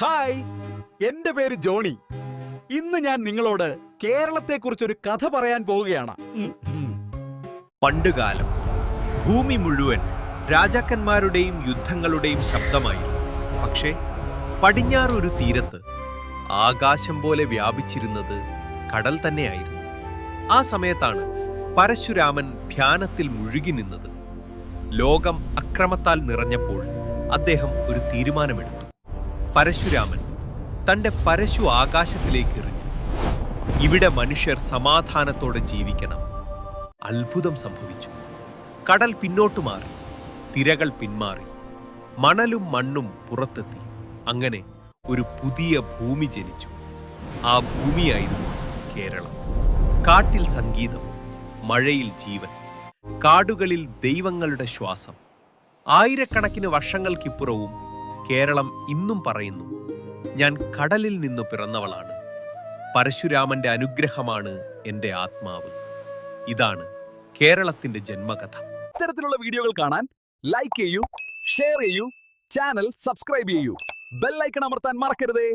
Hi, എന്റെ പേര് Johnny. ഇന്ന് ഞാൻ നിങ്ങളോട് കേരളത്തെക്കുറിച്ചൊരു കഥ പറയാൻ പോവുകയാണ്. പണ്ടുകാലം ഭൂമി മുഴുവൻ രാജാക്കന്മാരുടെയും യുദ്ധങ്ങളുടെയും ശബ്ദമായിരുന്നു. പക്ഷേ പടിഞ്ഞാറൊരു തീരത്ത് ആകാശം പോലെ വ്യാപിച്ചിരുന്നത് കടൽ തന്നെയായിരുന്നു. ആ സമയത്താണ് പരശുരാമൻ ധ്യാനത്തിൽ മുഴുകി നിന്നത്. ലോകം അക്രമത്താൽ നിറഞ്ഞപ്പോൾ അദ്ദേഹം ഒരു തീരുമാനമെടുത്തു. പരശുരാമൻ തന്റെ പരശു ആകാശത്തിലേക്ക് എറിഞ്ഞു. ഇവിടെ മനുഷ്യർ സമാധാനത്തോടെ ജീവിക്കണം. അത്ഭുതം സംഭവിച്ചു. കടൽ പിന്നോട്ടു മാറി, തിരകൾ പിന്മാറി, മണലും മണ്ണും പുറത്തെത്തി. അങ്ങനെ ഒരു പുതിയ ഭൂമി ജനിച്ചു. ആ ഭൂമിയായിരുന്നു കേരളം. കാട്ടിൽ സംഗീതം, മഴയിൽ ജീവൻ, കാടുകളിൽ ദൈവങ്ങളുടെ ശ്വാസം. ആയിരക്കണക്കിന് വർഷങ്ങൾക്കിപ്പുറവും കേരളം ഇന്നും പറയുന്നു, ഞാൻ കടലിൽ നിന്നു പിറന്നവളാണ്. പരശുരാമന്റെ അനുഗ്രഹമാണ് എൻ്റെ ആത്മാവ്. ഇതാണ് കേരളത്തിന്റെ ജന്മകഥ. ഇത്തരത്തിലുള്ള വീഡിയോകൾ കാണാൻ ലൈക്ക് ചെയ്യൂ, ഷെയർ ചെയ്യൂ, ചാനൽ സബ്സ്ക്രൈബ് ചെയ്യൂ, ബെൽ ഐക്കൺ അമർത്താൻ മറക്കരുതേ.